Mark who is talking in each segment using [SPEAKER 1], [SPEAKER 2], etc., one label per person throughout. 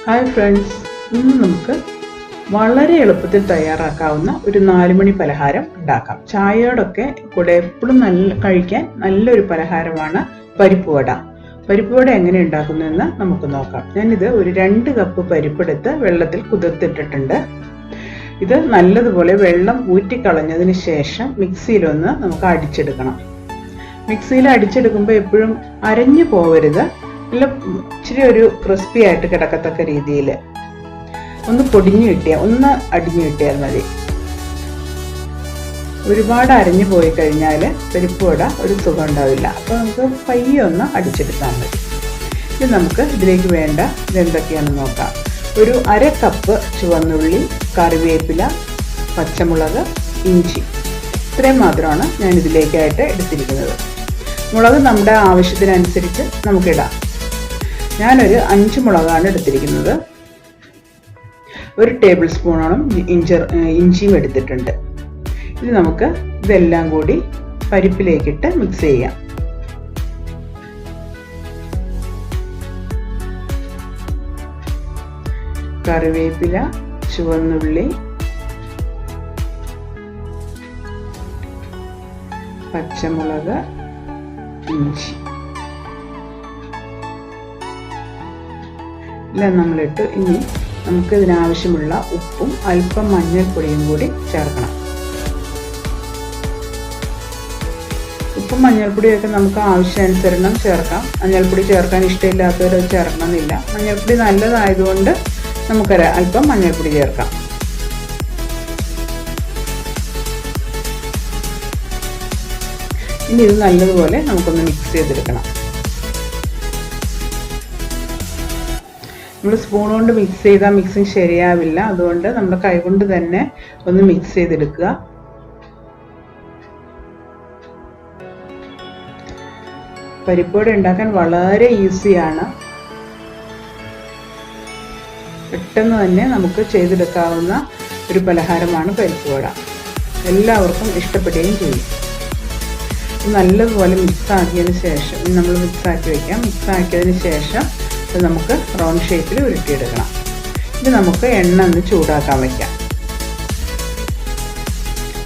[SPEAKER 1] Hi friends, ഇന്ന് നമുക്ക് വളരെ എളുപ്പത്തിൽ തയ്യാറാക്കാവുന്ന ഒരു 4 മണി പലഹാരം ഉണ്ടാക്കാം. ചായയോടൊക്കെ കൂടെ എപ്പോഴും കഴിക്കാൻ നല്ലൊരു പലഹാരമാണ് പരിപ്പുവട. പരിപ്പുവട എങ്ങനെ ഉണ്ടാക്കുന്നതെന്ന് നമുക്ക് നോക്കാം. ഞാനിത് ഒരു 2 കപ്പ് പരിപ്പെടുത്ത് വെള്ളത്തിൽ കുതിർത്തിട്ടിട്ടുണ്ട്. ഇത് നല്ലതുപോലെ വെള്ളം ഊറ്റിക്കളഞ്ഞതിന് ശേഷം മിക്സിയിലൊന്ന് നമുക്ക് അടിച്ചെടുക്കണം. മിക്സിയിൽ അടിച്ചെടുക്കുമ്പോൾ എപ്പോഴും അരഞ്ഞു പോവരുത്, നല്ല ഇച്ചിരി ഒരു ക്രിസ്പി ആയിട്ട് കിടക്കത്തക്ക രീതിയിൽ ഒന്ന് പൊടിഞ്ഞു കിട്ടിയാൽ, ഒന്ന് അടിഞ്ഞു കിട്ടിയാൽ മതി. ഒരുപാട് അരഞ്ഞു പോയി കഴിഞ്ഞാൽ പരിപ്പുവട ഒരു സുഖം ഉണ്ടാവില്ല. അപ്പോൾ നമുക്ക് പയ്യെ ഒന്ന് അടിച്ചെടുത്താൽ മതി. ഇത് നമുക്ക് ഇതിലേക്ക് വേണ്ട ഇതെന്തൊക്കെയാണെന്ന് നോക്കാം. ഒരു 1/2 കപ്പ് ചുവന്നുള്ളി, കറിവേപ്പില, പച്ചമുളക്, ഇഞ്ചി, ഇത്രയും മാത്രമാണ് ഞാൻ ഇതിലേക്കായിട്ട് എടുത്തിരിക്കുന്നത്. മുളക് നമ്മുടെ ആവശ്യത്തിനനുസരിച്ച് നമുക്കിടാം. ഞാനൊരു 5 മുളകാണ് എടുത്തിരിക്കുന്നത്. 1 ടേബിൾ സ്പൂണോളം ഇഞ്ചിയും എടുത്തിട്ടുണ്ട്. ഇത് നമുക്ക് ഇതെല്ലാം കൂടി പരിപ്പിലേക്കിട്ട് മിക്സ് ചെയ്യാം. കറിവേപ്പില, ചുവന്നുള്ളി, പച്ചമുളക്, ഇഞ്ചി എല്ലാം നമ്മളിട്ട് ഇനി നമുക്ക് ഇതിനാവശ്യമുള്ള ഉപ്പും അല്പം മഞ്ഞൾപ്പൊടിയും കൂടി ചേർക്കണം. ഉപ്പും മഞ്ഞൾപ്പൊടിയൊക്കെ നമുക്ക് ആവശ്യാനുസരണം ചേർക്കാം. മഞ്ഞൾപ്പൊടി ചേർക്കാൻ ഇഷ്ടമില്ലാത്തവർ ചേർക്കണമെന്നില്ല. മഞ്ഞൾപ്പൊടി നല്ലതായതുകൊണ്ട് നമുക്കൊരു അല്പം മഞ്ഞൾപ്പൊടി ചേർക്കാം. ഇനി ഇത് നല്ലതുപോലെ നമുക്കൊന്ന് മിക്സ് ചെയ്തെടുക്കണം. നമ്മൾ സ്പൂൺ കൊണ്ട് മിക്സ് ചെയ്താൽ മിക്സിങ് ശരിയാവില്ല. അതുകൊണ്ട് നമ്മുടെ കൈകൊണ്ട് തന്നെ ഒന്ന് മിക്സ് ചെയ്തെടുക്കുക. പരിപ്പുവട ഉണ്ടാക്കാൻ വളരെ ഈസിയാണ്. പെട്ടെന്ന് തന്നെ നമുക്ക് ചെയ്തെടുക്കാവുന്ന ഒരു പലഹാരമാണ് പരിപ്പുവട. എല്ലാവർക്കും ഇഷ്ടപ്പെടുകയും ചെയ്യും. നല്ലതുപോലെ മിക്സാക്കിയതിന് ശേഷം നമ്മൾ മിക്സാക്കി വയ്ക്കാം. മിക്സാക്കിയതിന് ശേഷം ഇത് നമുക്ക് റൗണ്ട് ഷേപ്പിൽ ഉരുട്ടിയെടുക്കണം. ഇത് നമുക്ക് എണ്ണ ഒന്ന് ചൂടാക്കാൻ വയ്ക്കാം.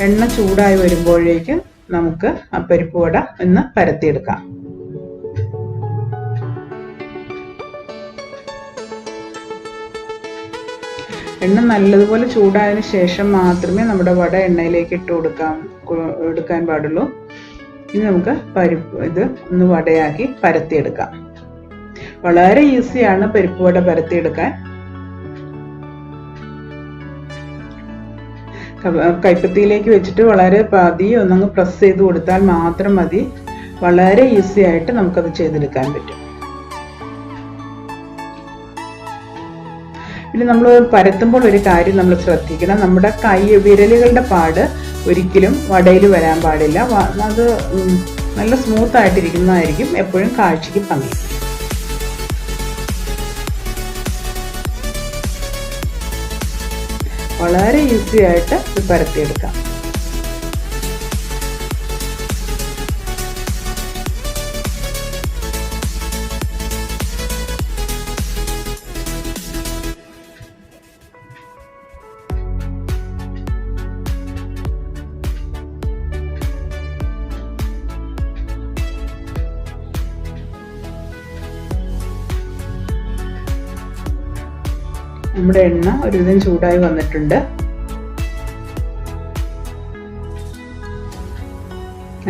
[SPEAKER 1] എണ്ണ ചൂടായി വരുമ്പോഴേക്കും നമുക്ക് ആ പരിപ്പുവട ഒന്ന് പരത്തിയെടുക്കാം. എണ്ണ നല്ലതുപോലെ ചൂടായതിനു ശേഷം മാത്രമേ നമ്മുടെ വട എണ്ണയിലേക്ക് എടുക്കാൻ പാടുള്ളൂ. ഇനി നമുക്ക് ഇത് ഒന്ന് വടയാക്കി പരത്തിയെടുക്കാം. വളരെ ഈസിയാണ് പരിപ്പുവട പരത്തിയെടുക്കാൻ. കൈപ്പത്തിയിലേക്ക് വെച്ചിട്ട് വളരെ പതിയെ ഒന്നങ്ങ് പ്രസ് ചെയ്ത് കൊടുത്താൽ മാത്രം മതി. വളരെ ഈസി ആയിട്ട് നമുക്കത് ചെയ്തെടുക്കാൻ പറ്റും. പിന്നെ നമ്മൾ പരത്തുമ്പോൾ ഒരു കാര്യം നമ്മൾ ശ്രദ്ധിക്കണം. നമ്മുടെ വിരലുകളുടെ പാട് ഒരിക്കലും വടയിൽ വരാൻ പാടില്ല. അത് നല്ല സ്മൂത്ത് ആയിട്ടിരിക്കുന്നതായിരിക്കും എപ്പോഴും കാഴ്ചയ്ക്ക് ഭംഗി. വളരെ ഈസി ആയിട്ട് ഇത് പരത്തിയെടുക്കാം. നമ്മുടെ എണ്ണ ഒരുവിധം ചൂടായി വന്നിട്ടുണ്ട്.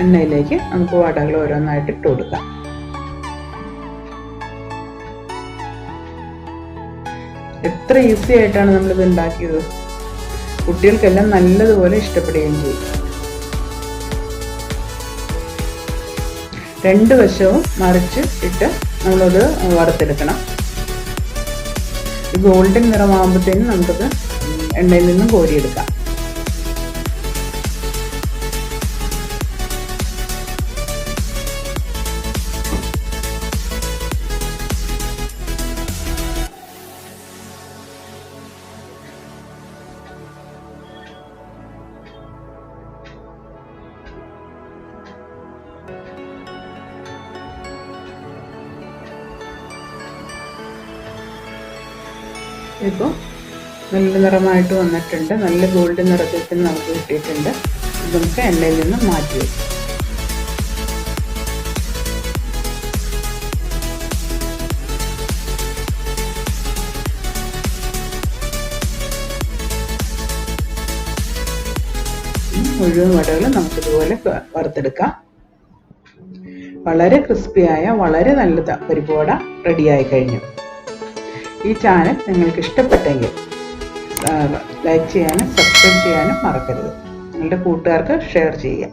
[SPEAKER 1] എണ്ണയിലേക്ക് നമുക്ക് വടകൾ ഓരോന്നായിട്ട് ഇട്ട് കൊടുക്കാം. എത്ര ഈസി ആയിട്ടാണ് നമ്മളിത് ഉണ്ടാക്കിയത്. കുട്ടികൾക്കെല്ലാം നല്ലതുപോലെ ഇഷ്ടപ്പെടുകയും ചെയ്യും. 2 വശവും മറിച്ച് ഇട്ട് നമ്മളത് വറുത്തെടുക്കണം. ഗോൾഡൻ നിറമാകുമ്പോഴത്തേനും നമുക്കത് എണ്ണയിൽ നിന്നും കോരിയെടുക്കാം. ഇപ്പോൾ നല്ല നിറമായിട്ട് വന്നിട്ടുണ്ട്. നല്ല ഗോൾഡൻ നിറത്തിൽ നമുക്ക് കിട്ടിയിട്ടുണ്ട്. ഇത് നമുക്ക് എണ്ണയിൽ നിന്ന് മാറ്റി വയ്ക്കാം. മുഴുവൻ വടകളും നമുക്കിതുപോലെ വറുത്തെടുക്കാം. വളരെ ക്രിസ്പിയായ വളരെ നല്ല പരിപ്പുവട റെഡിയായി കഴിഞ്ഞു. ഈ ചാനൽ നിങ്ങൾക്ക് ഇഷ്ടപ്പെട്ടെങ്കിൽ ലൈക്ക് ചെയ്യാനും സബ്സ്ക്രൈബ് ചെയ്യാനും മറക്കരുത്. നിങ്ങളുടെ കൂട്ടുകാർക്ക് ഷെയർ ചെയ്യുക.